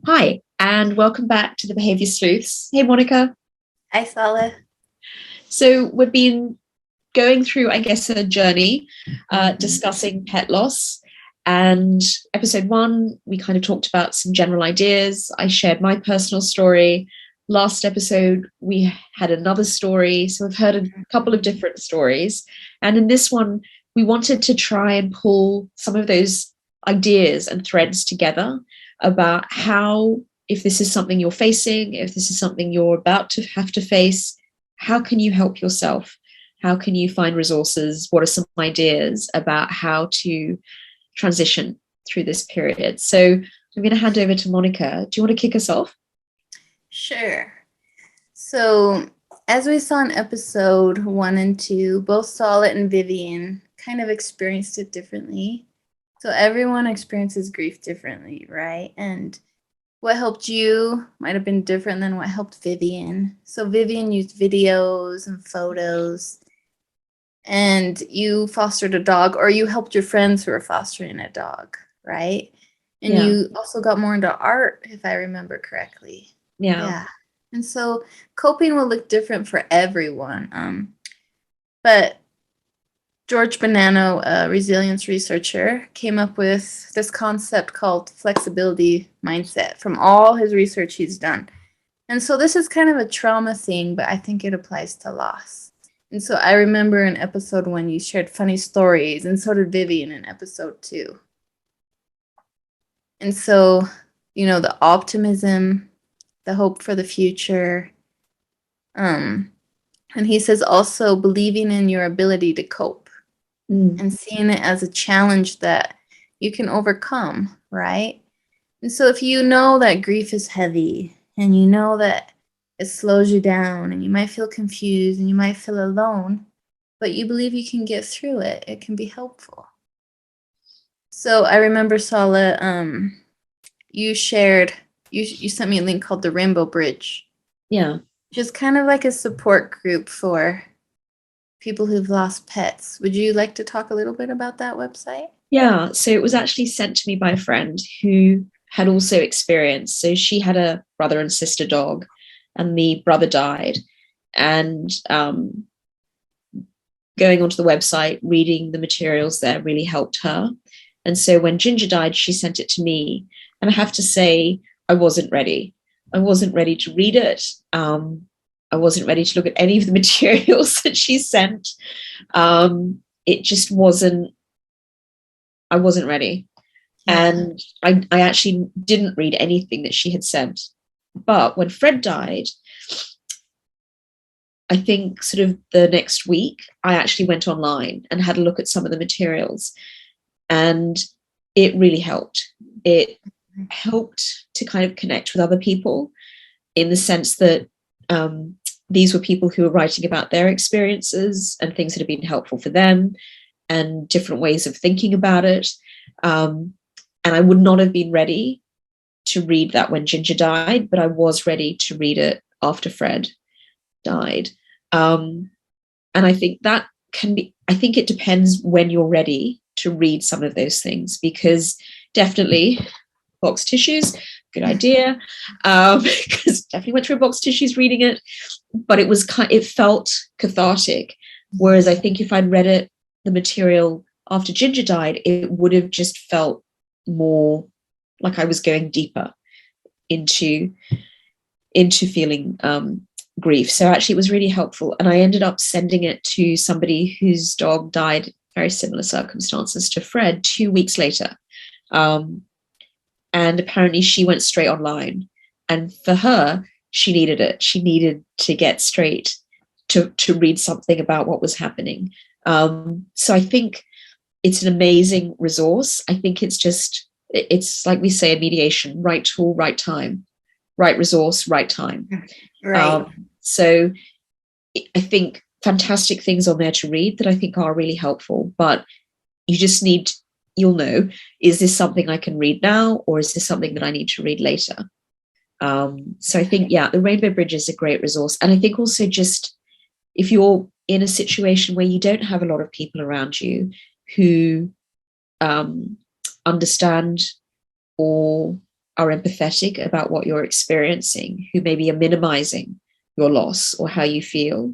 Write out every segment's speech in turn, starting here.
Hi, and welcome back to the Behaviour Sleuths. Hey, Monica. Hi, Saleh. So, we've been going through, I guess, a journey Mhm. discussing pet loss. And episode one, we kind of talked about some general ideas. I shared my personal story. Last episode, we had another story. So, I've heard a couple of different stories. And in this one, we wanted to try and pull some of those ideas and threads together about how, if this is something you're facing, if this is something you're about to have to face, how can you help yourself? How can you find resources? What are some ideas about how to transition through this period? So I'm going to hand over to Monica. Do you want to kick us off? Sure. So, as we saw in episode 1 and 2, both Solid and Vivian kind of experienced it differently. So, everyone experiences grief differently, right? And what helped you might have been different than what helped Vivian. So, Vivian used videos and photos, and you fostered a dog, or you helped your friends who were fostering a dog, right? And Yeah. you also got more into art, if I remember correctly. Yeah. Yeah. And so coping will look different for everyone. But George Bonanno, a resilience researcher, came up with this concept called flexibility mindset from all his research he's done. And so this is kind of a trauma thing, but I think it applies to loss. And so I remember in episode 1 you shared funny stories, and so did Vivian in episode 2. And so, the optimism, the hope for the future, um, and he says also believing in your ability to cope Mm. and seeing it as a challenge that you can overcome, right? And so if you know that grief is heavy and you know that it slows you down and you might feel confused and you might feel alone, but you believe you can get through it, it can be helpful. So I remember, Sala, you shared, you sent me a link called the Rainbow Bridge, Yeah. which is kind of like a support group for people who've lost pets. Would you like to talk a little bit about that website? Yeah. So it was actually sent to me by a friend who had also experienced. So she had a brother and sister dog, and the brother died. And going onto the website, reading the materials there really helped her. And so when Ginger died, she sent it to me. And I have to say, I wasn't ready. I wasn't ready to read it. I wasn't ready to look at any of the materials that she sent. It just wasn't, I wasn't ready. Yeah. And I actually didn't read anything that she had sent. But when Fred died, I think sort of the next week, I actually went online and had a look at some of the materials, and it really helped. It helped to kind of connect with other people in the sense that these were people who were writing about their experiences and things that had been helpful for them and different ways of thinking about it. And I would not have been ready to read that when Ginger died, but I was ready to read it after Fred died. Um, and I think that can be, I think it depends when you're ready to read some of those things, because definitely box tissues, good idea. Because definitely went through box tissues reading it, but it felt cathartic. Whereas I think if I'd read it, the material after Ginger died, it would have just felt more like I was going deeper into feeling grief. So actually, it was really helpful, and I ended up sending it to somebody whose dog died very similar circumstances to Fred 2 weeks later. Um, and apparently, she went straight online, and for her, she needed it. She needed to get straight to read something about what was happening. So I think it's an amazing resource. I think it's like we say in mediation: right tool, right time, right resource, right time. Right. So I think fantastic things on there to read that I think are really helpful, but you just need, you'll know, is this something I can read now, or is this something that I need to read later? So I think, yeah, the Rainbow Bridge is a great resource. And I think also, just if you're in a situation where you don't have a lot of people around you who understand or are empathetic about what you're experiencing, who maybe are minimizing your loss or how you feel,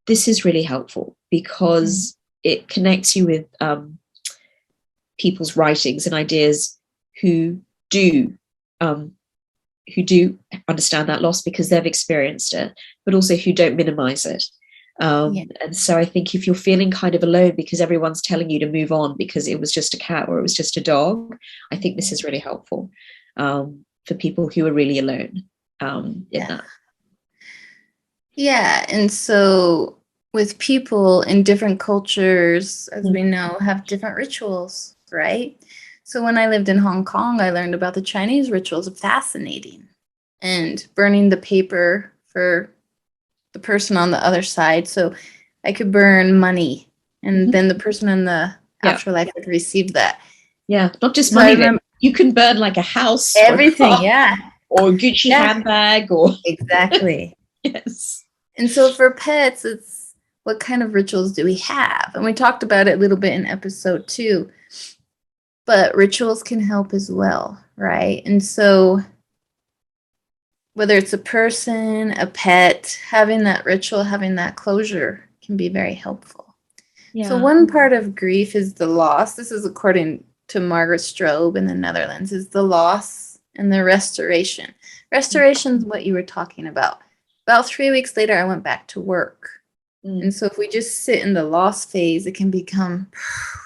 this is really helpful because it connects you with people's writings and ideas who do understand that loss because they've experienced it, but also who don't minimize it. And so I think if you're feeling kind of alone because everyone's telling you to move on because it was just a cat or it was just a dog, I think this is really helpful for people who are really alone in that. Yeah, and so with people in different cultures, as we know, have different rituals, right? So when I lived in Hong Kong, I learned about the Chinese rituals. Fascinating. And burning the paper for the person on the other side. So I could burn money and then the person in the afterlife would receive that. Yeah, not just money. You can burn like a house. Everything, or a Gucci handbag or exactly. Yes. And so for pets, it's what kind of rituals do we have? And we talked about it a little bit in episode 2. But rituals can help as well, right? And so whether it's a person, a pet, having that ritual, having that closure can be very helpful. So one part of grief is the loss. This is according to Margaret Strobe in the Netherlands, is the loss and the restoration. Restoration is what you were talking about. About 3 weeks later, I went back to work. And so if we just sit in the loss phase, it can become,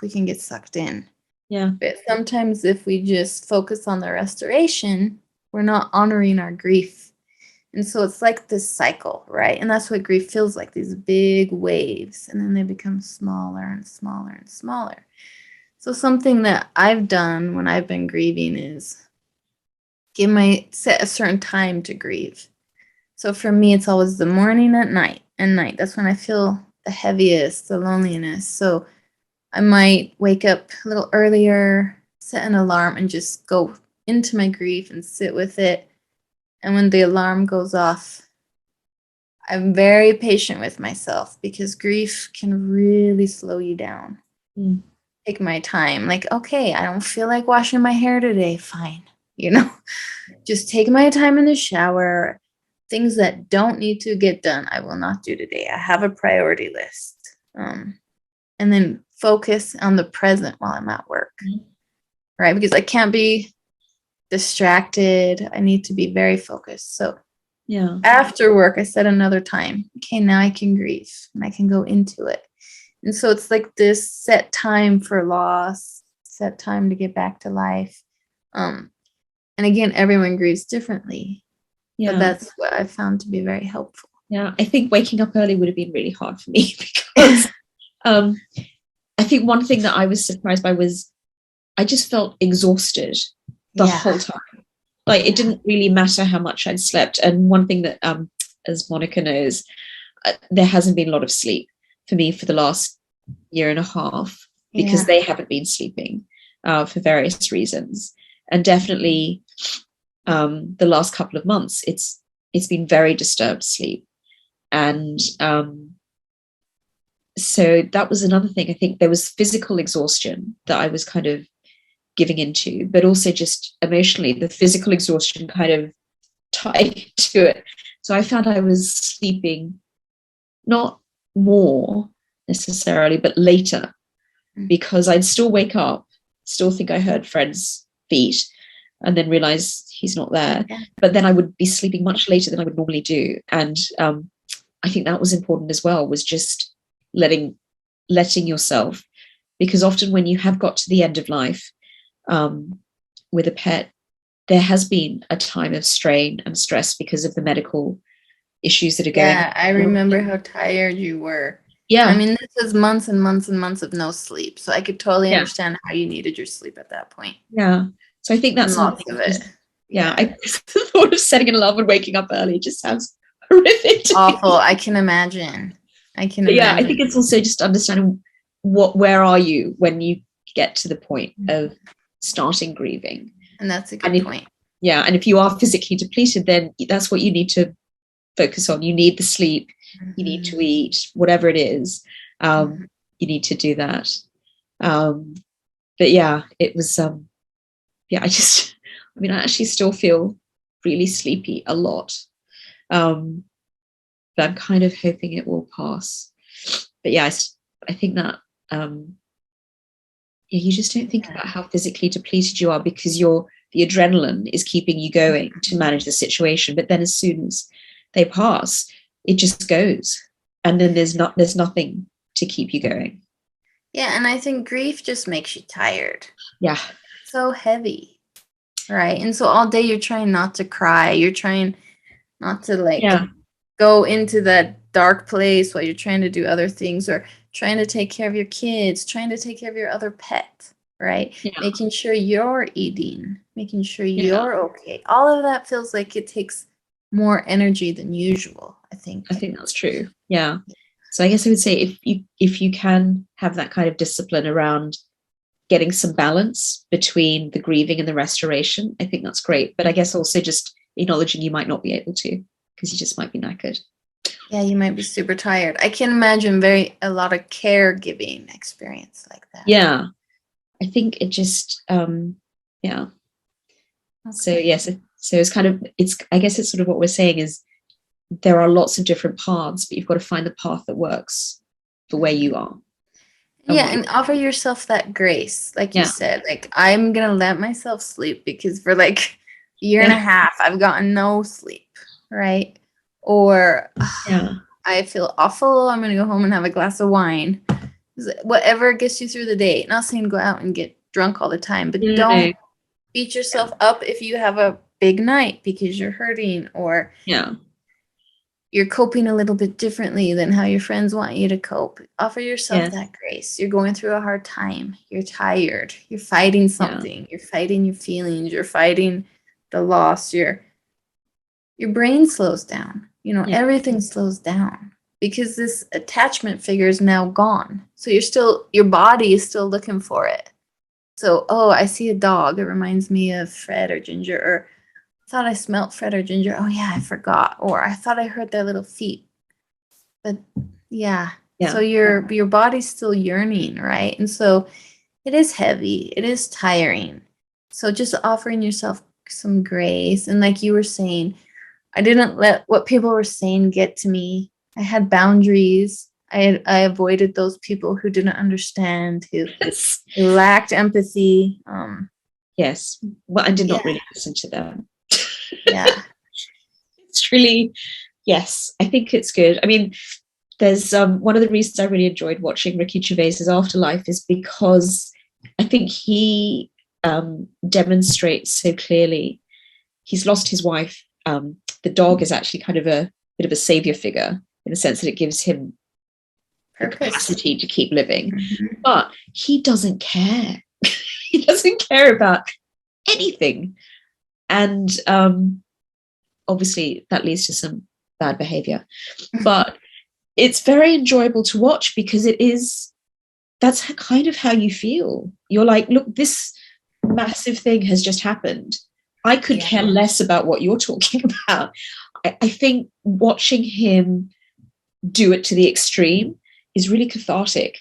we can get sucked in. Yeah. But sometimes if we just focus on the restoration, we're not honoring our grief. And so it's like this cycle, right? And that's what grief feels like, these big waves. And then they become smaller and smaller and smaller. So something that I've done when I've been grieving is set a certain time to grieve. So for me, it's always the morning and night. That's when I feel the heaviest, the loneliness. So I might wake up a little earlier, set an alarm, and just go into my grief and sit with it. And when the alarm goes off, I'm very patient with myself because grief can really slow you down. Take my time. Like, okay, I don't feel like washing my hair today. Fine. Just take my time in the shower. Things that don't need to get done, I will not do today. I have a priority list. And then focus on the present while I'm at work, right? Because I can't be distracted. I need to be very focused. So after work, I set another time. Okay, now I can grieve and I can go into it. And so it's like this set time for loss, set time to get back to life. And again, everyone grieves differently. But that's what I found to be very helpful. Yeah, I think waking up early would have been really hard for me because I think one thing that I was surprised by was I just felt exhausted the whole time. Like it didn't really matter how much I'd slept. And one thing that, as Monica knows, there hasn't been a lot of sleep for me for the last year and a half because they haven't been sleeping for various reasons. And definitely the last couple of months, it's been very disturbed sleep. And so that was another thing. I think there was physical exhaustion that I was kind of giving into, but also just emotionally, the physical exhaustion kind of tied to it. So I found I was sleeping not more necessarily, but later, because I'd still wake up, still think I heard Fred's feet, and then realize he's not there. But then I would be sleeping much later than I would normally do. And I think that was important as well, was just letting yourself, because often when you have got to the end of life with a pet, there has been a time of strain and stress because of the medical issues that are going on. Yeah, I remember how tired you were. Yeah. I mean, this was months and months and months of no sleep. So I could totally understand how you needed your sleep at that point. Yeah. So I think that's lots of it. I thought of setting an alarm and waking up early. It just sounds horrific. Awful. I can imagine. I think it's also just understanding where are you when you get to the point of starting grieving. And that's a good point. Yeah. And if you are physically depleted, then that's what you need to focus on. You need the sleep, you need to eat, whatever it is. You need to do that. But yeah, it was, I mean, I actually still feel really sleepy a lot. But I'm kind of hoping it will pass. But yeah, I think that you just don't think about how physically depleted you are, because the adrenaline is keeping you going to manage the situation. But then as soon as they pass, it just goes, and then there's nothing to keep you going. Yeah, and I think grief just makes you tired. Yeah. It's so heavy, right? And so all day you're trying not to cry. You're trying not to go into that dark place while you're trying to do other things, or trying to take care of your kids, trying to take care of your other pet, right? Yeah. Making sure you're eating, making sure you're okay. All of that feels like it takes more energy than usual, I think. I think that's true. Yeah. So I guess I would say if you can have that kind of discipline around getting some balance between the grieving and the restoration, I think that's great. But I guess also just acknowledging you might not be able to, because you just might be knackered. Yeah, you might be super tired. I can imagine a lot of caregiving experience like that. Yeah. I think it just, yeah. Okay. So yes, so it's kind of, I guess it's sort of what we're saying is there are lots of different paths, but you've got to find the path that works for where you are. And offer yourself that grace. Like you said, like, I'm going to let myself sleep, because for like a year and a half, I've gotten no sleep, right? Or I feel awful, I'm going to go home and have a glass of wine. Whatever gets you through the day. Not saying go out and get drunk all the time, but don't beat yourself up if you have a big night because you're hurting, or you're coping a little bit differently than how your friends want you to cope. Offer yourself that grace. You're going through a hard time. You're tired. You're fighting something. You're fighting your feelings. You're fighting the loss. Your brain slows down. Everything slows down, because this attachment figure is now gone. So your body is still looking for it. So, I see a dog. It reminds me of Fred or Ginger, or I thought I smelt Fred or Ginger. Oh yeah, I forgot. Or I thought I heard their little feet. But so your body's still yearning, right? And so it is heavy. It is tiring. So just offering yourself some grace. And like you were saying, I didn't let what people were saying get to me. I had boundaries. I avoided those people who didn't understand, who lacked empathy. Yes. Well, I did not really listen to them. It's really, yes, I think it's good. I mean, there's one of the reasons I really enjoyed watching Ricky Gervais's Afterlife is because I think he demonstrates so clearly. He's lost his wife. The dog is actually kind of a bit of a savior figure, in the sense that it gives him the capacity to keep living. But he doesn't care. He doesn't care about anything. And obviously that leads to some bad behavior. But it's very enjoyable to watch, because that's kind of how you feel. You're like, look, this massive thing has just happened. I could care less about what you're talking about. I think watching him do it to the extreme is really cathartic.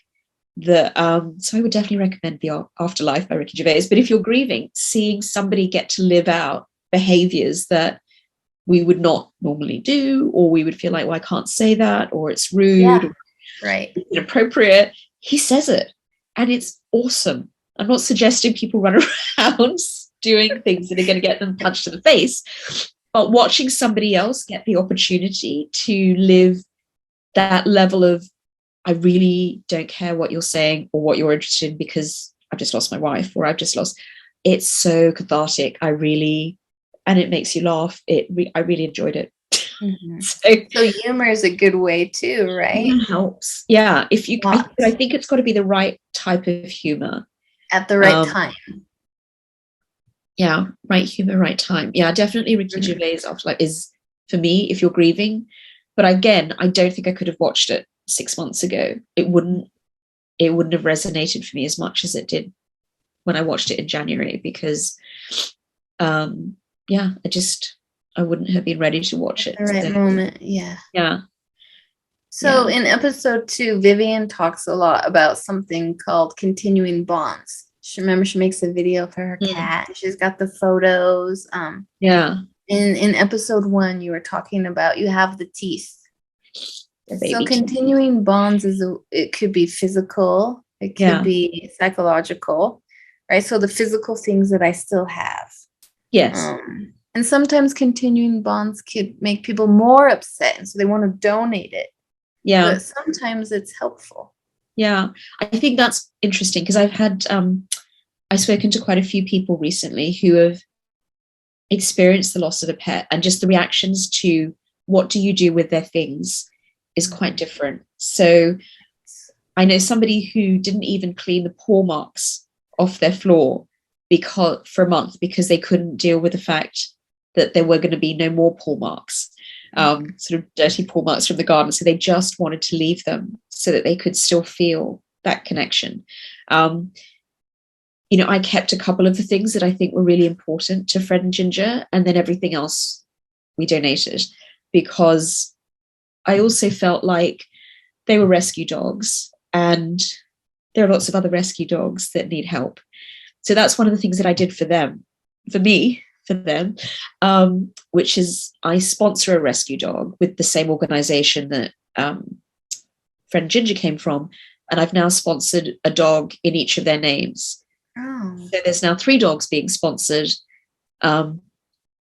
So I would definitely recommend The Afterlife by Ricky Gervais. But if you're grieving, seeing somebody get to live out behaviors that we would not normally do, or we would feel like, well, I can't say that, or it's rude, or it's inappropriate, he says it, and it's awesome. I'm not suggesting people run around doing things that are going to get them punched in the face, but watching somebody else get the opportunity to live that level of, I really don't care what you're saying or what you're interested in, because I've just lost my wife, or it's so cathartic. And it makes you laugh. I really enjoyed it. So humor is a good way too, right? It helps. Yeah. I think it's got to be the right type of humor at the right time. Yeah, right humor, right time. Yeah, definitely Ricky Gervais Afterlife is, for me, if you're grieving. But again, I don't think I could have watched it 6 months ago. It wouldn't have resonated for me as much as it did when I watched it in January, because I wouldn't have been ready to watch it. At the right moment, yeah. So in episode 2, Vivian talks a lot about something called continuing bonds. she makes a video for her cat. She's got the photos. Yeah. In episode 1, you were talking about you have the teeth. So continuing bonds it could be physical, it could be psychological, right? So the physical things that I still have. Yes. And sometimes continuing bonds could make people more upset, and so they want to donate it. Yeah. But sometimes it's helpful. Yeah. I think that's interesting because I've spoken to quite a few people recently who have experienced the loss of a pet, and just the reactions to what do you do with their things is quite different. So I know somebody who didn't even clean the paw marks off their floor for a month because they couldn't deal with the fact that there were going to be no more paw marks, sort of dirty paw marks from the garden. So they just wanted to leave them so that they could still feel that connection. I kept a couple of the things that I think were really important to Fred and Ginger, and then everything else we donated, because I also felt like they were rescue dogs and there are lots of other rescue dogs that need help. So that's one of the things that I did for them, for them, which is I sponsor a rescue dog with the same organization that Fred and Ginger came from. And I've now sponsored a dog in each of their names. Oh. So there's now 3 dogs being sponsored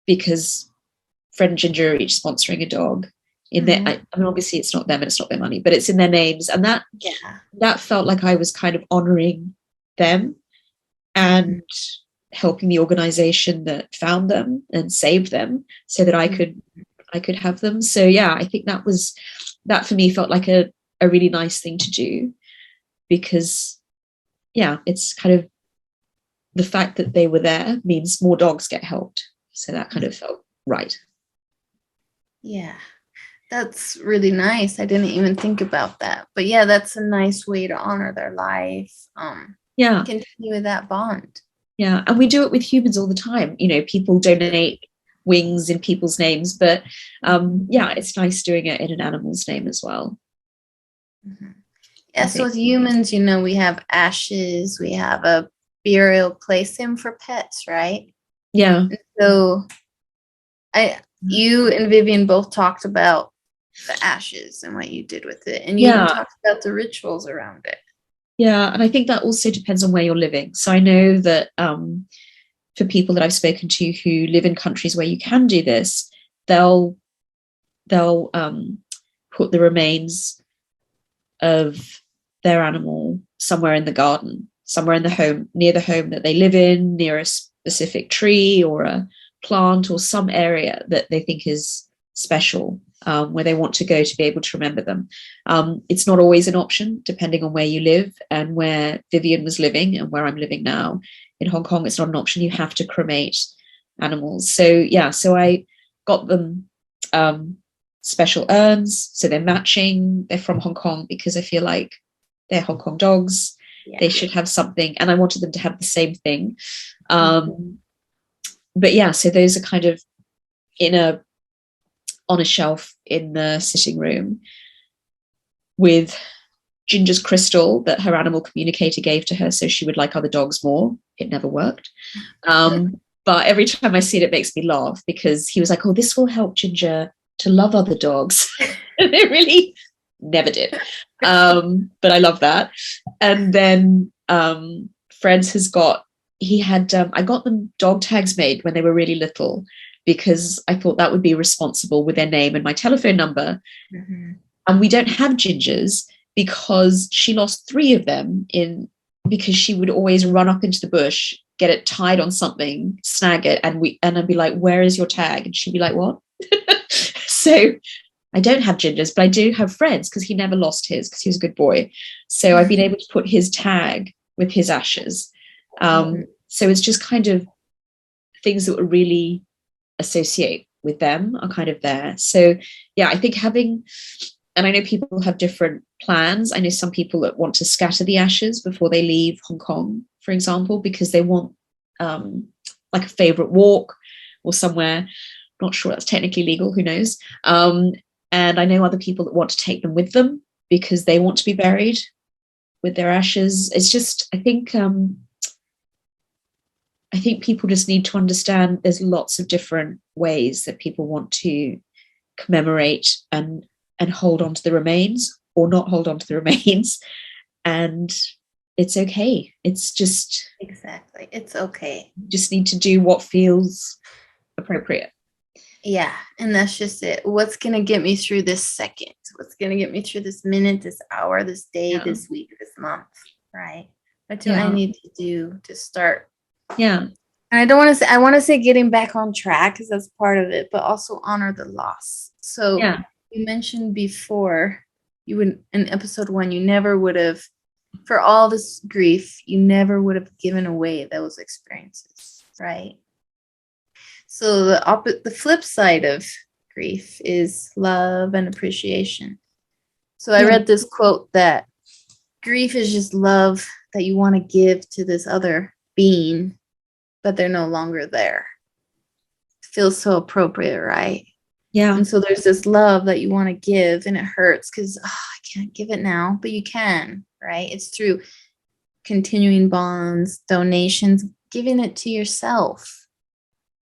because Fred and Ginger are each sponsoring a dog. In their, I mean, obviously it's not them and it's not their money, but it's in their names, and that felt like I was kind of honoring them and helping the organization that found them and saved them so that I could have them. So yeah, I think that for me felt like a really nice thing to do, because it's kind of the fact that they were there means more dogs get helped. So that kind of felt right. Yeah. That's really nice. I didn't even think about that. But yeah, that's a nice way to honor their life. Continue with that bond. Yeah. And we do it with humans all the time. People donate wings in people's names, but it's nice doing it in an animal's name as well. Mm-hmm. Yeah, so with humans, we have ashes, we have a burial place for pets, right? Yeah. And so you and Vivian both talked about the ashes and what you did with it, and you even talked about the rituals around it. Yeah, and I think that also depends on where you're living. So I know that for people that I've spoken to who live in countries where you can do this, they'll put the remains of their animal somewhere in the garden, somewhere in the home, near the home that they live in, near a specific tree or a plant or some area that they think is special, where they want to go to be able to remember them. It's not always an option, depending on where you live, and where Vivian was living and where I'm living now in Hong Kong, it's not an option. You have to cremate animals. So I got them special urns, so they're matching. They're from Hong Kong because I feel like they're Hong Kong dogs. They should have something, and I wanted them to have the same thing. But so those are kind of on a shelf in the sitting room with Ginger's crystal that her animal communicator gave to her so she would like other dogs more. It never worked. But every time I see it, it makes me laugh, because he was like, oh, this will help Ginger to love other dogs. And it really never did. But I love that. And then Fred's I got them dog tags made when they were really little, because I thought that would be responsible with their name and my telephone number. And we don't have Ginger's because she lost 3 of them because she would always run up into the bush, get it tied on something, snag it, and I'd be like, where is your tag? And she'd be like, what? So I don't have Ginger's, but I do have Fred's, because he never lost his, because he was a good boy. So I've been able to put his tag with his ashes. So it's just kind of things that would really associate with them are kind of there. So I think and I know people have different plans. I know some people that want to scatter the ashes before they leave Hong Kong, for example, because they want like a favorite walk or somewhere. Not sure that's technically legal, who knows. And I know other people that want to take them with them because they want to be buried with their ashes. It's just, I think I think people just need to understand there's lots of different ways that people want to commemorate and hold on to the remains or not hold on to the remains. And it's okay. It's just Exactly. It's okay. just need to do what feels appropriate. Yeah, and that's just it. What's going to get me through this second? What's going to get me through this minute, this hour, this day, this week, this month, right? What do I need to do to start? Yeah. And I don't want to say, I want to say getting back on track because that's part of it, but also honor the loss. So you mentioned before, you would, in episode 1, you never would have, for all this grief, you never would have given away those experiences, right? So the flip side of grief is love and appreciation. So I read this quote that grief is just love that you want to give to this other being, but they're no longer there. It feels so appropriate, right? Yeah. And so there's this love that you want to give, and it hurts because I can't give it now, but you can, right? It's through continuing bonds, donations, giving it to yourself.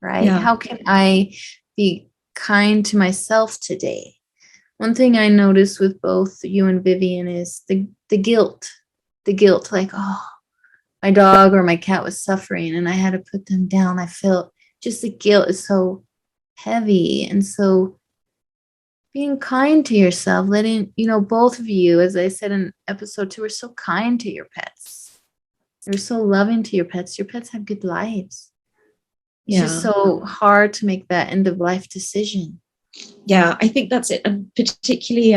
Right? Yeah. How can I be kind to myself today? One thing I noticed with both you and Vivian is the guilt. The guilt, like, oh, my dog or my cat was suffering and I had to put them down. I felt just the guilt is so heavy. And so being kind to yourself, letting, both of you, as I said in episode 2, are so kind to your pets. You're so loving to your pets. Your pets have good lives. It's just so hard to make that end of life decision. Yeah, I think that's it. And particularly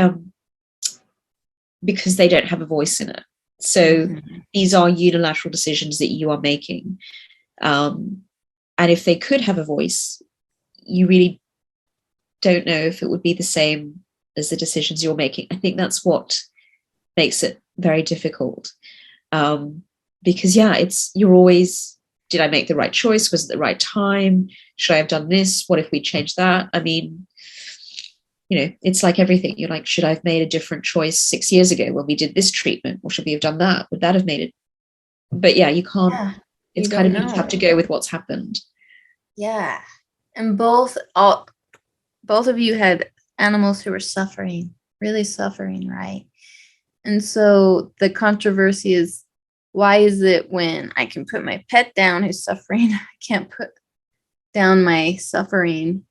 because they don't have a voice in it. So these are unilateral decisions that you are making. And if they could have a voice, you really don't know if it would be the same as the decisions you're making. I think that's what makes it very difficult. Because you're always, did I make the right choice? Was it the right time? Should I have done this? What if we changed that? I mean, it's like everything. You're like, should I have made a different choice 6 years ago when we did this treatment? Or should we have done that? Would that have made it? But you can't. Yeah, it's kind of, you just have to go with what's happened. Yeah. And both of you had animals who were suffering, really suffering, right? And so the controversy is, why is it when I can put my pet down who's suffering, I can't put down my suffering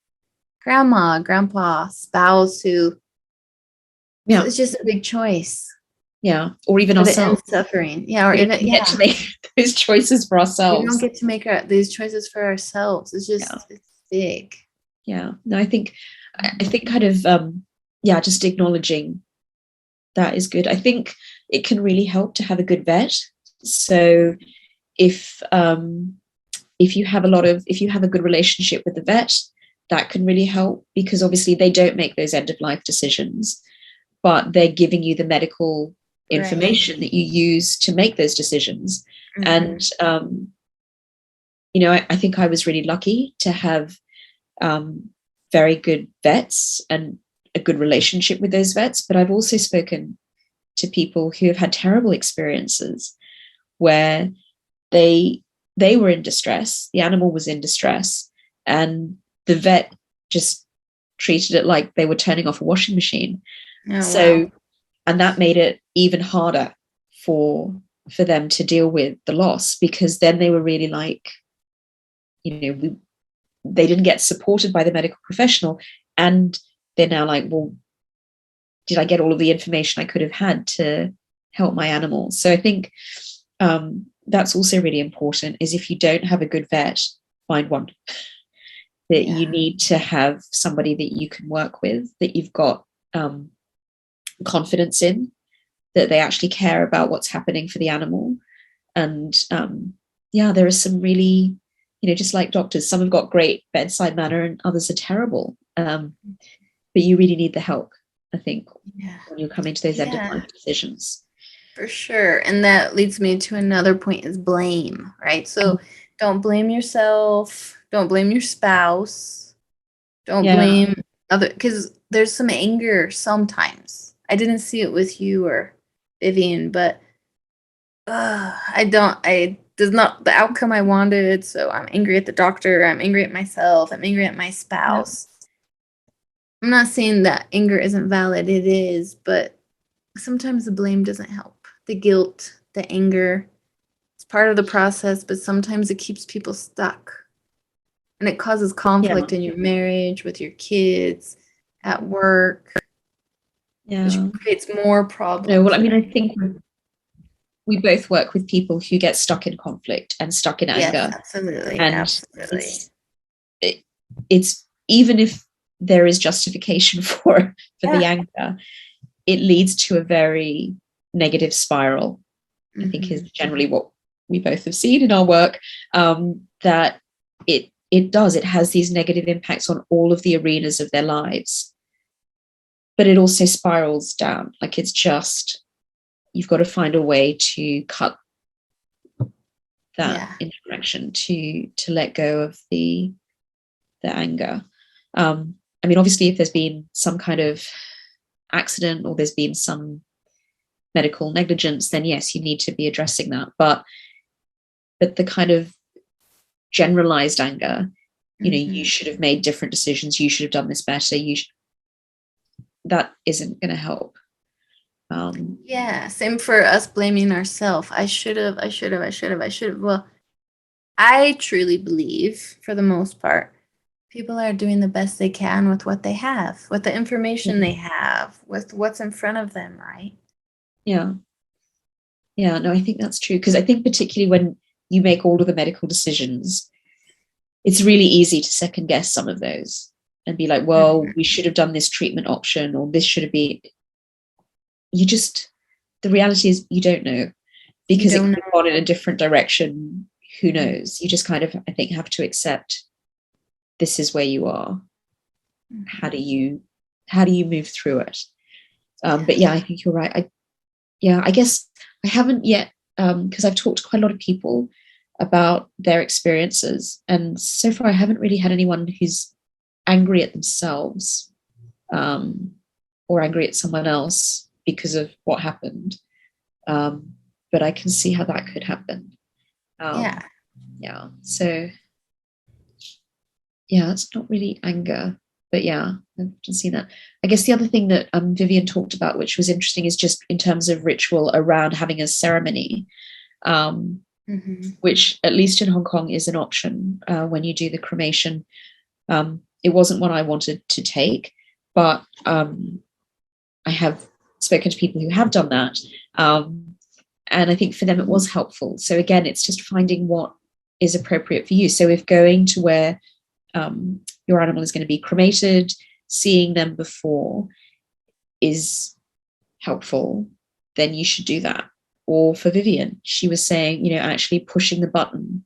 grandma, grandpa, spouse who, it's just a big choice. Yeah, or even ourselves suffering. Yeah, or we even get to make those choices for ourselves. We don't get to make these choices for ourselves. It's just it's big. Yeah. No, I think kind of just acknowledging that is good. I think it can really help to have a good vet. So if you have a good relationship with the vet, that can really help, because obviously they don't make those end of life decisions, but they're giving you the medical information that you use to make those decisions. And I think I was really lucky to have very good vets and a good relationship with those vets, but I've also spoken to people who have had terrible experiences where they were in distress, the animal was in distress, and the vet just treated it like they were turning off a washing machine. And that made it even harder for them to deal with the loss, because then they were really like, they didn't get supported by the medical professional, and they're now like, well, did I get all of the information I could have had to help my animal? So I think that's also really important, is if you don't have a good vet, find one. That you need to have somebody that you can work with, that you've got confidence in, that they actually care about what's happening for the animal. And there are some really, just like doctors, some have got great bedside manner and others are terrible. But you really need the help, I think, when you're coming to those end of life decisions. For sure. And that leads me to another point, is blame, right? So don't blame yourself. Don't blame your spouse. Don't blame other, because there's some anger sometimes. I didn't see it with you or Vivian, but I does not the outcome I wanted. So I'm angry at the doctor. I'm angry at myself. I'm angry at my spouse. I'm not saying that anger isn't valid. It is, but sometimes the blame doesn't help. The guilt, the anger, it's part of the process, but sometimes it keeps people stuck. And it causes conflict in your marriage, with your kids, at work, which creates more problems. No, well, I mean, I think we both work with people who get stuck in conflict and stuck in anger. Yes, absolutely. And Absolutely. It's even if there is justification for the anger, it leads to a very negative spiral. I think is generally what we both have seen in our work, that it has these negative impacts on all of the arenas of their lives, but it also spirals down. Like, it's just, you've got to find a way to cut that interaction, to let go of the anger. I mean, obviously, if there's been some kind of accident or there's been some medical negligence, then yes, you need to be addressing that. But the kind of generalized anger, you should have made different decisions, you should have done this better, that isn't going to help. Same for us blaming ourselves. I should have. Well, I truly believe, for the most part, people are doing the best they can with what they have, with the information they have, with what's in front of them, right? Yeah, no, I think that's true, because I think particularly when you make all of the medical decisions, it's really easy to second guess some of those and be like, well, we should have done this treatment option, or this should have been. The reality is you don't know, because it could have gone in a different direction. Who knows? You just kind of, I think, have to accept this is where you are. How do you move through it? But yeah, I think you're right. I guess I haven't yet, because I've talked to quite a lot of people about their experiences, and so far I haven't really had anyone who's angry at themselves, or angry at someone else because of what happened. But I can see how that could happen. So it's not really anger, but I've often seen that. I guess the other thing that Vivian talked about, which was interesting, is just in terms of ritual around having a ceremony, which at least in Hong Kong is an option when you do the cremation. It wasn't one I wanted to take, but I have spoken to people who have done that, and I think for them it was helpful. So again, it's just finding what is appropriate for you. So if going to where your animal is going to be cremated, seeing them before is helpful, then you should do that. Or for Vivian, she was saying, actually pushing the button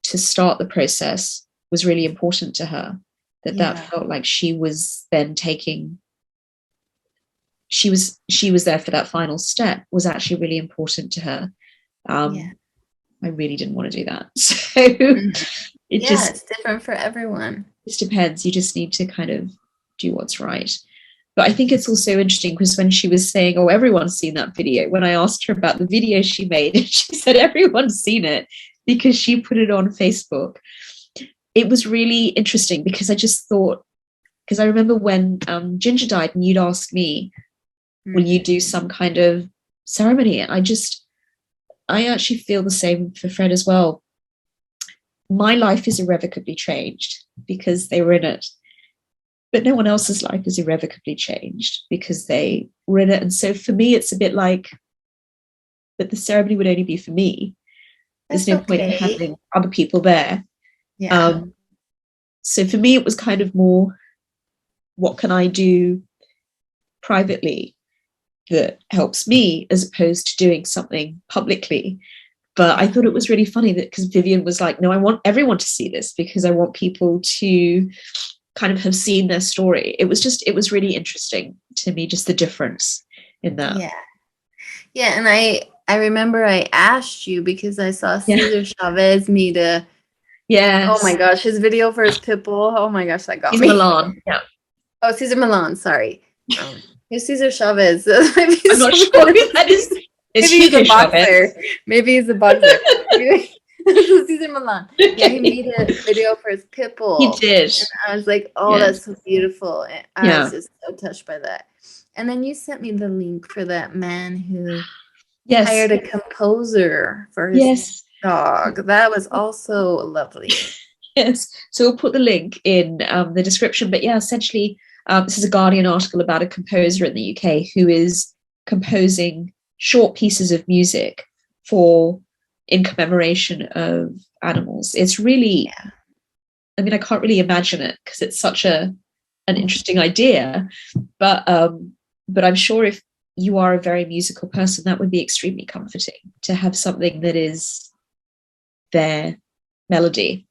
to start the process was really important to her. That felt like she was then taking. She was there for that final step, was actually really important to her. I really didn't want to do that. So it's different for everyone. It just depends. You just need to kind of do what's right. But I think it's also interesting because when she was saying, oh, everyone's seen that video, when I asked her about the video she made, she said everyone's seen it because she put it on Facebook. It was really interesting because I just thought, because I remember when Ginger died and you'd asked me, will you do some kind of ceremony? And I actually feel the same for Fred as well. My life is irrevocably changed because they were in it, but no one else's life is irrevocably changed because they were in it. And so for me, it's a bit like that the ceremony would only be for me. There's no point in having other people there. So for me, it was kind of more, what can I do privately that helps me, as opposed to doing something publicly. But I thought it was really funny that, because Vivian was like, no, I want everyone to see this because I want people to kind of have seen their story. It was really interesting to me, just the difference in that. And I remember I asked you because I saw Cesar Chavez meet a oh my gosh, his video for his pit bull. Oh my gosh, that got me. Milan. Oh, Cesar Milan, sorry. Who's Cesar Chavez? I'm not sure who that is. It's Maybe he's Hugo a boxer. Chavez. Maybe he's a boxer. Cesar Milan. Yeah, he made a video for his pit He bull. did. And I was like, oh, Yes. that's so beautiful. And I was just so touched by that. And then you sent me the link for that man who hired a composer for his dog. That was also lovely. Yes. So we'll put the link in the description. But yeah, essentially, this is a Guardian article about a composer in the UK who is composing short pieces of music in commemoration of animals. It's really, I mean, I can't really imagine it because it's such an interesting idea. But I'm sure if you are a very musical person, that would be extremely comforting to have something that is their melody.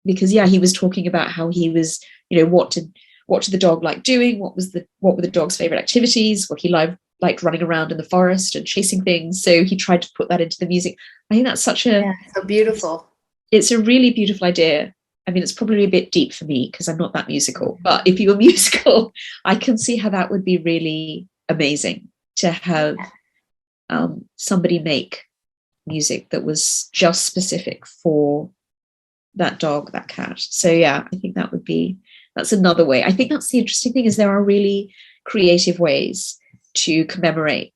Because he was talking about how he was, what did the dog like doing? What were the dog's favorite activities? What he liked running around in the forest and chasing things. So he tried to put that into the music. I think that's so beautiful. It's a really beautiful idea. I mean, it's probably a bit deep for me because I'm not that musical, but if you were musical, I can see how that would be really amazing to have somebody make music that was just specific for that dog, that cat. So I think that's another way. I think that's the interesting thing, is there are really creative ways to commemorate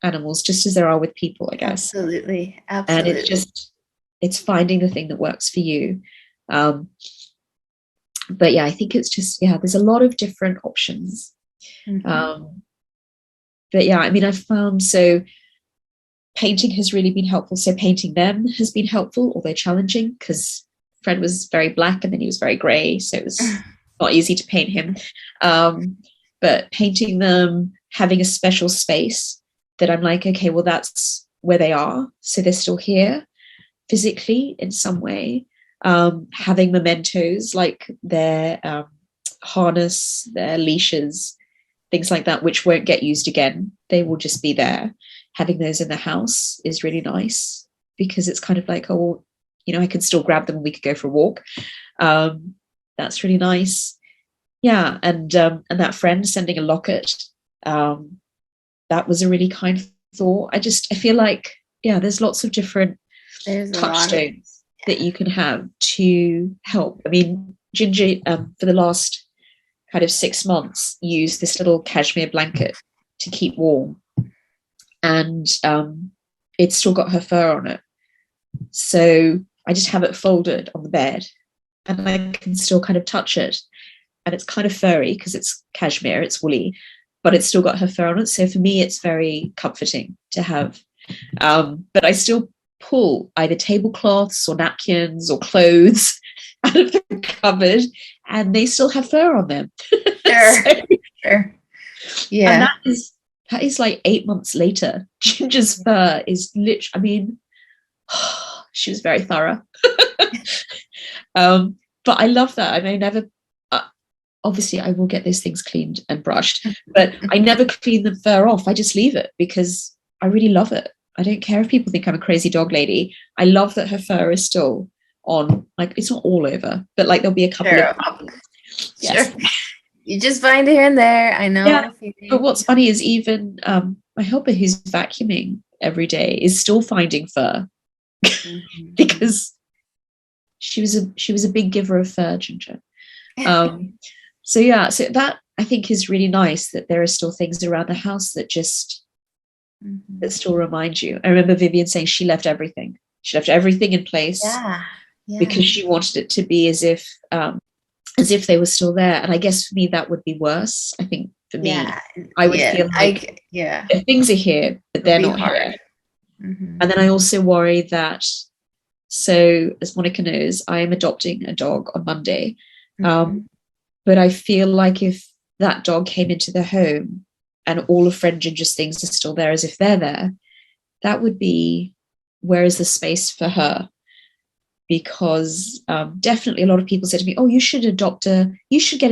animals, just as there are with people, I guess. Absolutely. And it's finding the thing that works for you. But I think it's just, there's a lot of different options. But I mean, I've found, so painting has really been helpful. So painting them has been helpful, although challenging, because Fred was very black and then he was very grey, so it was not easy to paint him. But painting them, having a special space that I'm like, okay, well, that's where they are, so they're still here physically in some way. Having mementos like their harness, their leashes, things like that, which won't get used again. They will just be there. Having those in the house is really nice, because it's kind of like, oh, I can still grab them and we could go for a walk. That's really nice. And that friend sending a locket, that was a really kind thought. I feel like, there's lots of different touchstones that you can have to help. I mean, Ginger, for the last kind of 6 months, used this little cashmere blanket to keep warm, and it's still got her fur on it. So I just have it folded on the bed, and I can still kind of touch it, and it's kind of furry because it's cashmere, it's woolly, but it's still got her fur on it. So for me, it's very comforting to have. But I still pull either tablecloths or napkins or clothes out of the cupboard, and they still have fur on them. Sure. Yeah. And that is like 8 months later. Ginger's fur is literally, I mean, she was very thorough. But I love that. I mean, I never, obviously I will get those things cleaned and brushed, but I never clean the fur off. I just leave it because I really love it. I don't care if people think I'm a crazy dog lady. I love that her fur is still on, like, it's not all over, but like there'll be a couple of Sure. You just find it here and there. I know. Yeah. But what's funny is even my helper, who's vacuuming every day, is still finding fur because she was a big giver of fur, Ginger. So that I think is really nice, that there are still things around the house that just that still remind you. I remember Vivian saying she left everything. She left everything in place because she wanted it to be as if they were still there. And I guess for me that would be worse. I think for me, I would feel like if things are here, but they're not here. And then I also worry that, so as Monica knows, I am adopting a dog on Monday. But I feel like if that dog came into the home and all of Friend Ginger's things are still there as if they're there, that would be, where is the space for her? Because definitely a lot of people said to me, oh, you should get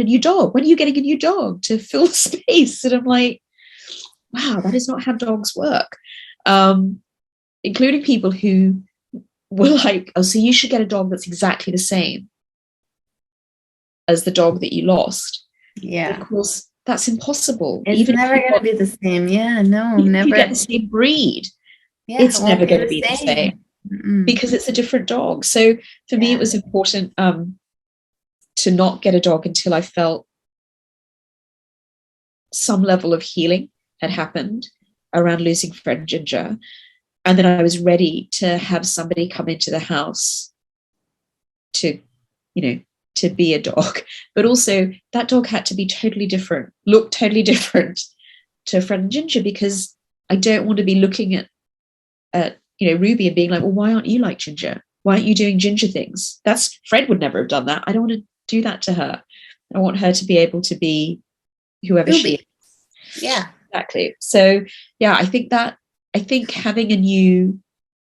a new dog. When are you getting a new dog to fill space? And I'm like, wow, that is not how dogs work. Including people who were like, oh, so you should get a dog that's exactly the same as the dog that you lost. Yeah. And of course, that's impossible. It's Even never going to be the same. Yeah, no, if you never. get the same breed, Yeah, it's it won't never be going to the be the same. same Mm-mm. because it's a different dog. So for me, it was important to not get a dog until I felt some level of healing had happened around losing Fred and Ginger. And then I was ready to have somebody come into the house to, you know, to be a dog. But also that dog had to be totally different, look totally different to Fred and Ginger, because I don't want to be looking at Ruby and being like, well, why aren't you like Ginger? Why aren't you doing Ginger things? That's Fred would never have done that. I don't want to do that to her. I want her to be able to be whoever Ruby. she is. Yeah. Exactly. So yeah, I think having a new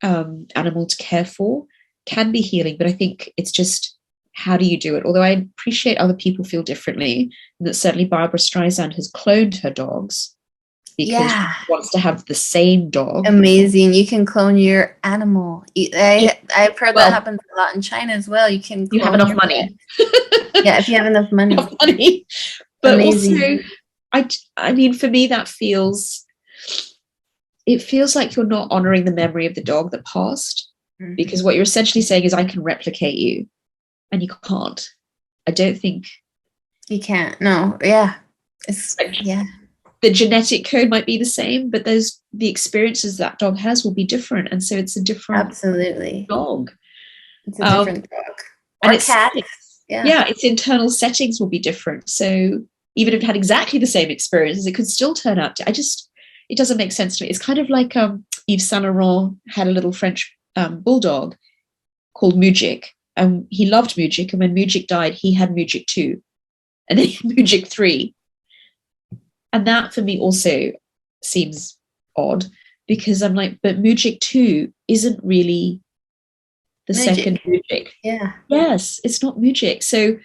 animal to care for can be healing, but I think it's just, how do you do it? Although I appreciate other people feel differently, and that certainly Barbara Streisand has cloned her dogs because she wants to have the same dog. Amazing. You can clone your animal. I've heard that happens a lot in China as well. You can clone you have enough money. Yeah, if you have enough money. But amazing. Also, I mean, for me, it feels like you're not honoring the memory of the dog that passed, because what you're essentially saying is, I can replicate you, and you can't. I don't think you can't. No. Yeah. The genetic code might be the same, but the experiences that dog has will be different, and so it's a different dog. It's a different dog. Or cat. Yeah, its internal settings will be different. So even if it had exactly the same experiences, it could still turn out to, it doesn't make sense to me. It's kind of like Yves Saint Laurent had a little French bulldog called Mujik, and he loved Mujik, and when Mujik died, he had Mujik 2, and then he had Mujik 3. And that for me also seems odd, because I'm like, but Mujik 2 isn't really the second Mujik. Yeah. Yes, it's not Mujik. So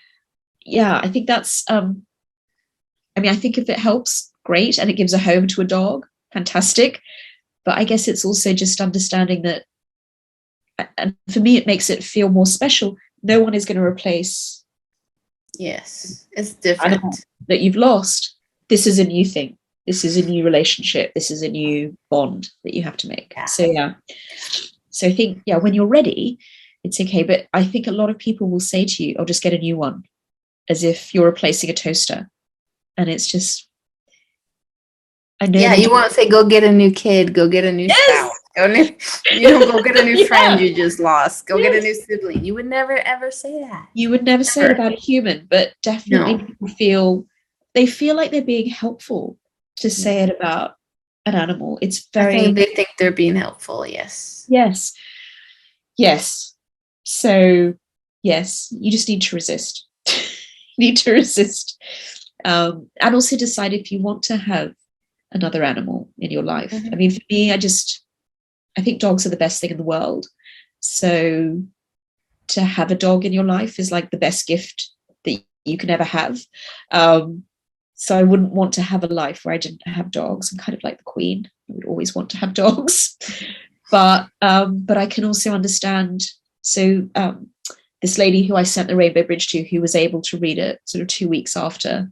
yeah, I think that's I think if it helps, great, and it gives a home to a dog, fantastic. But I guess it's also just understanding that, and for me, it makes it feel more special. No one is going to replace. Yes, it's different. That you've lost. This is a new thing. This is a new relationship. This is a new bond that you have to make. Yeah. So yeah. So I think, yeah, when you're ready, it's okay. But I think a lot of people will say to you, "Oh, just get a new one," as if you're replacing a toaster. And it's just, I know. Yeah, you won't say, "Go get a new kid. Go get a new spouse. Go get a new friend you just lost. Go get a new sibling." You would never ever say that. You would never say it about a human, but definitely people feel like they're being helpful to say it about an animal. It's very. I think they think they're being helpful. Yes. Yes. Yes. So yes, you just need to resist. You need to resist. And also decide if you want to have another animal in your life. I mean, for me, I think dogs are the best thing in the world. So to have a dog in your life is like the best gift that you can ever have. So I wouldn't want to have a life where I didn't have dogs. I'm kind of like the Queen. I would always want to have dogs. But I can also understand. So this lady who I sent the Rainbow Bridge to, who was able to read it sort of 2 weeks after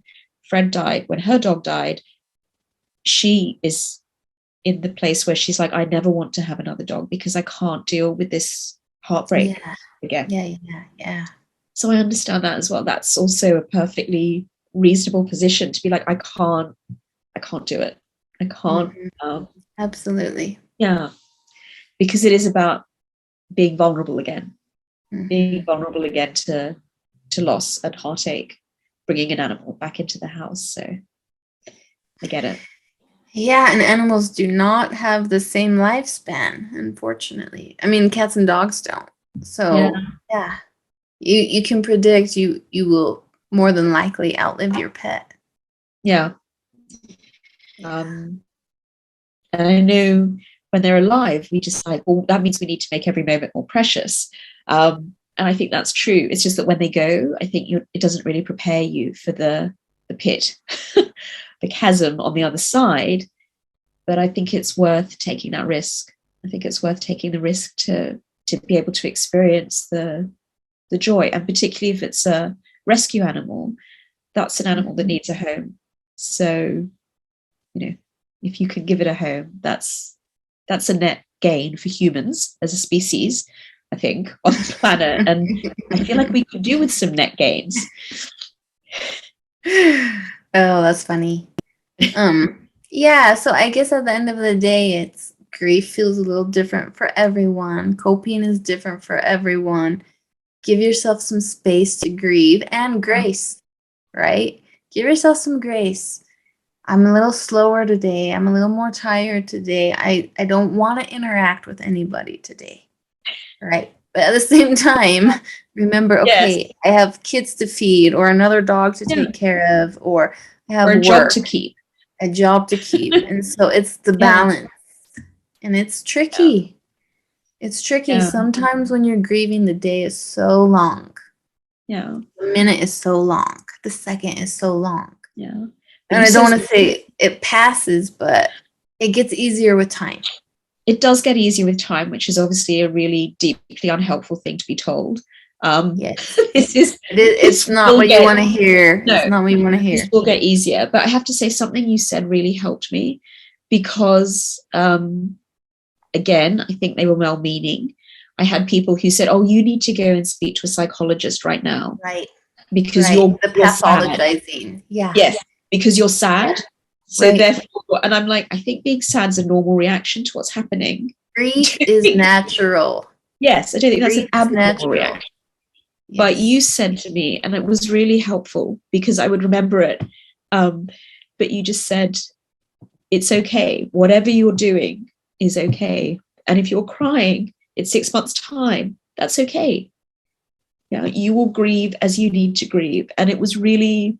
Fred died, when her dog died, she is in the place where she's like, I never want to have another dog because I can't deal with this heartbreak again. Yeah. So I understand that as well. That's also a perfectly reasonable position to be like, I can't do it. I can't. Absolutely. Yeah. Because it is about being vulnerable again, being vulnerable again to loss and heartache, bringing an animal back into the house. So I get it. Yeah, and animals do not have the same lifespan, unfortunately. I mean, cats and dogs don't. So yeah. You can predict you will more than likely outlive your pet. Yeah. And I know when they're alive, we decide, well, that means we need to make every moment more precious. And I think that's true. It's just that when they go, I think it doesn't really prepare you for the pit, the chasm on the other side. But I think it's worth taking that risk. I think it's worth taking the risk to be able to experience the joy. And particularly if it's a rescue animal, that's an animal that needs a home. So, if you can give it a home, that's a net gain for humans as a species, I think, on the planet. And I feel like we could do with some net gains. Oh, that's funny. Yeah, so I guess at the end of the day, it's grief feels a little different for everyone. Coping is different for everyone. Give yourself some space to grieve and grace, right? Give yourself some grace. I'm a little slower today. I'm a little more tired today. I don't want to interact with anybody today, right? But at the same time, remember, okay, I have kids to feed or another dog to take care of, or I have or a work, job to keep. a job to keep. And so it's the balance. And it's tricky. It's tricky. Sometimes when you're grieving, the day is so long. Yeah. The minute is so long. The second is so long. Yeah. And I don't want to say it passes, but it gets easier with time. It does get easier with time, which is obviously a really deeply unhelpful thing to be told. Yes. It's not what you want to hear. No, it's not what you want to hear. This will get easier. But I have to say, something you said really helped me because, again, I think they were well-meaning. I had people who said, oh, you need to go and speak to a psychologist right now. Right. Because you're pathologizing. Sad. Yeah. Yes, because you're sad. Yeah. So therefore, and I'm like, I think being sad is a normal reaction to what's happening. Grief is natural. Yes, I don't think that's an abnormal reaction. Yes. But you said to me, and it was really helpful because I would remember it, but you just said, it's okay. Whatever you're doing is okay. And if you're crying in 6 months' time, that's okay. Yeah, you will grieve as you need to grieve. And it was really,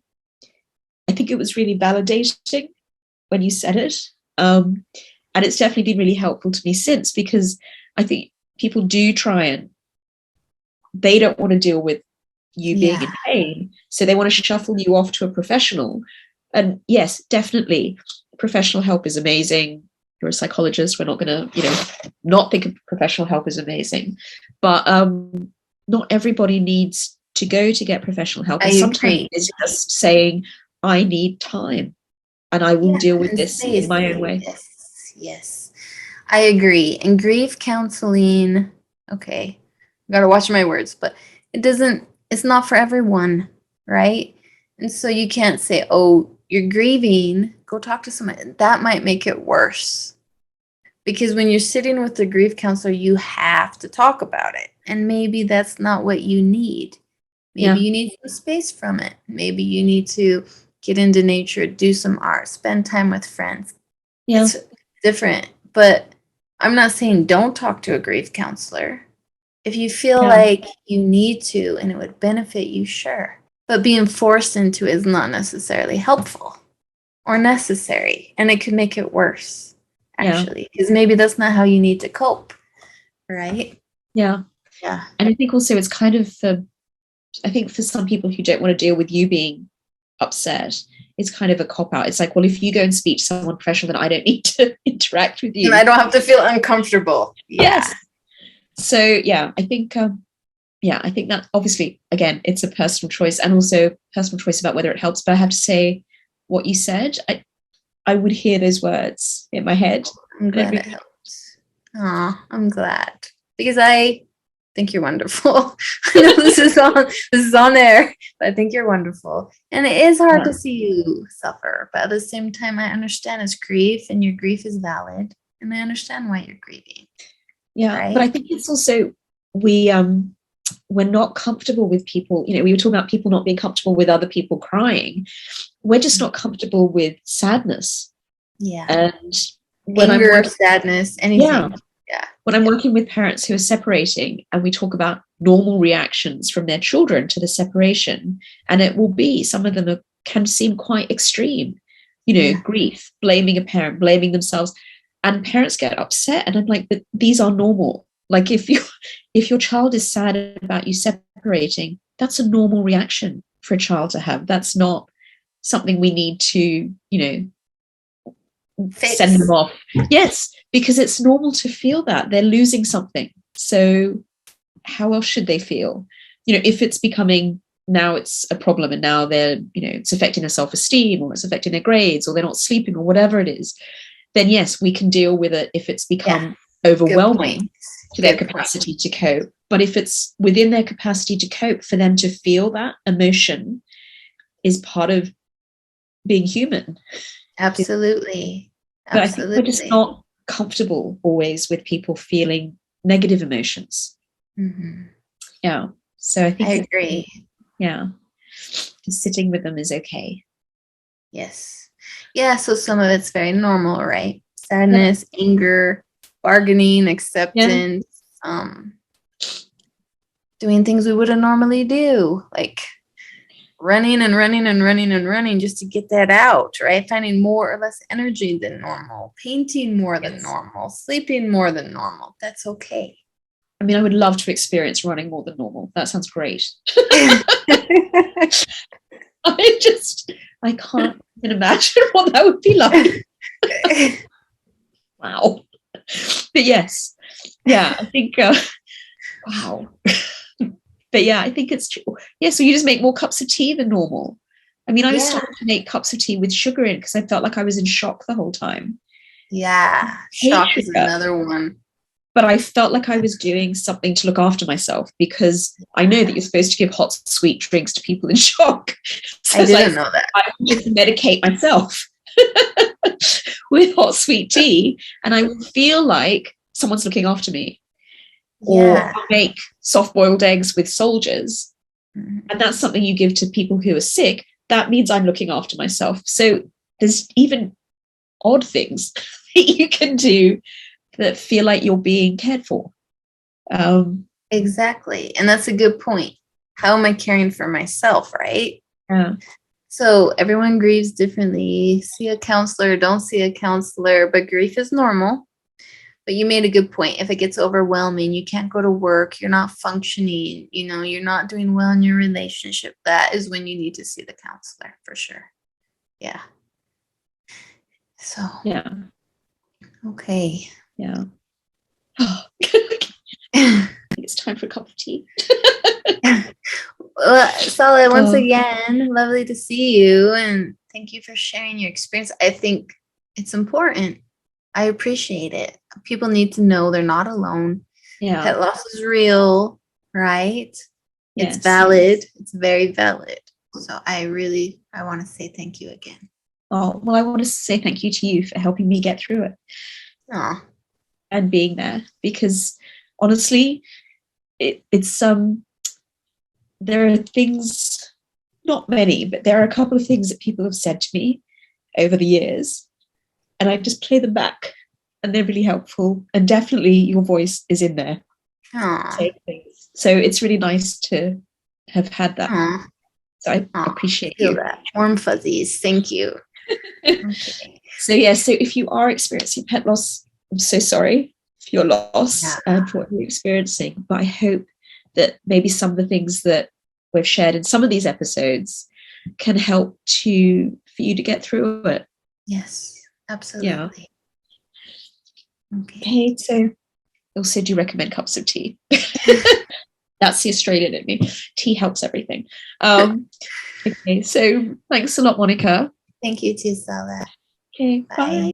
I think it was really validating when you said it. And it's definitely been really helpful to me since, because I think people do try and they don't want to deal with you being in pain. So they want to shuffle you off to a professional. And yes, definitely professional help is amazing. You're a psychologist. We're not going to, not think of professional help is amazing. But not everybody needs to go to get professional help. And sometimes it's just saying, I need time and I will deal with this in my own way. Yes. I agree. And grief counseling, okay, I gotta watch my words, but it's not for everyone, right? And so you can't say, oh, you're grieving, go talk to somebody. That might make it worse. Because when you're sitting with the grief counselor, you have to talk about it. And maybe that's not what you need. Maybe you need some space from it. Maybe you need to get into nature, do some art, spend time with friends. Yeah. It's different. But I'm not saying don't talk to a grief counselor. If you feel like you need to and it would benefit you, sure. But being forced into it is not necessarily helpful or necessary. And it could make it worse, actually. Because maybe that's not how you need to cope. Right? Yeah. Yeah. And I think also it's kind of I think for some people who don't want to deal with you being upset, it's kind of a cop-out. It's like, well, if you go and speak to someone professional, then I don't need to interact with you. And I don't have to feel uncomfortable. Yes. So, I think that obviously, again, it's a personal choice and also personal choice about whether it helps. But I have to say what you said, I would hear those words in my head. I'm glad it helps. Oh, I'm glad. Because I think you're wonderful. I know this is on air, but I think you're wonderful. And it is hard to see you suffer, but at the same time, I understand it's grief, and your grief is valid, and I understand why you're grieving. Yeah, right? But I think it's also we're not comfortable with people. We were talking about people not being comfortable with other people crying. We're just not comfortable with sadness. Yeah, and when anger, sadness, anything. Yeah. When I'm working with parents who are separating and we talk about normal reactions from their children to the separation, and it will be, some of them can seem quite extreme, grief, blaming a parent, blaming themselves, and parents get upset. And I'm like, but these are normal. Like if your child is sad about you separating, that's a normal reaction for a child to have. That's not something we need to, send them off. Yes, because it's normal to feel that they're losing something. So how else should they feel? If it's becoming now it's a problem, and now they're, it's affecting their self-esteem, or it's affecting their grades, or they're not sleeping, or whatever it is, then yes, we can deal with it if it's become overwhelming to their capacity to cope. But if it's within their capacity to cope, for them to feel that emotion is part of being human. Absolutely. But I think we're just not comfortable always with people feeling negative emotions. Yeah. So I think I agree. Yeah. Just sitting with them is okay. Yes. Yeah. So some of it's very normal, right? Sadness, anger, bargaining, acceptance, doing things we wouldn't normally do, like running and running and running and running just to get that out, right? Finding more or less energy than normal, painting more than normal, sleeping more than normal. That's okay. I mean, I would love to experience running more than normal. That sounds great. I can't even imagine what that would be like. Wow. But yes. Yeah, I think, wow. But yeah, I think it's true. Yeah, so you just make more cups of tea than normal. I mean, I started to make cups of tea with sugar in because I felt like I was in shock the whole time. Yeah, shock is another one. But I felt like I was doing something to look after myself, because I know that you're supposed to give hot, sweet drinks to people in shock. So I didn't know that. I would just medicate myself with hot, sweet tea, and I would feel like someone's looking after me. Or I'll make soft-boiled eggs with soldiers, and that's something you give to people who are sick. That means I'm looking after myself. So there's even odd things that you can do that feel like you're being cared for. Exactly. And that's a good point. How am I caring for myself, right? Yeah. So everyone grieves differently. See a counselor, don't see a counselor, but grief is normal. But you made a good point. If it gets overwhelming, you can't go to work, you're not functioning, you're not doing well in your relationship, that is when you need to see the counselor, for sure. Yeah. So. Yeah. Okay. Yeah. I think it's time for a cup of tea. Well, Solid, once again, lovely to see you, and thank you for sharing your experience. I think it's important. I appreciate it. People need to know they're not alone. Yeah. Pet loss is real, right? Yes. It's valid. It's very valid. So I want to say thank you again. Oh, well, I want to say thank you to you for helping me get through it. Oh. And being there, because honestly, it's there are things, not many, but there are a couple of things that people have said to me over the years, and I just play them back, and they're really helpful. And definitely your voice is in there. So it's really nice to have had that. Aww. So I appreciate you. That. Warm fuzzies. Thank you. Okay. So if you are experiencing pet loss, I'm so sorry for your loss and for what you're experiencing, but I hope that maybe some of the things that we've shared in some of these episodes can help for you to get through it. Yes, absolutely. Yeah. Okay, so also, do you recommend cups of tea? That's the Australian in me. Tea helps everything. Okay, so thanks a lot, Monica. Thank you too, Stella. Okay, bye.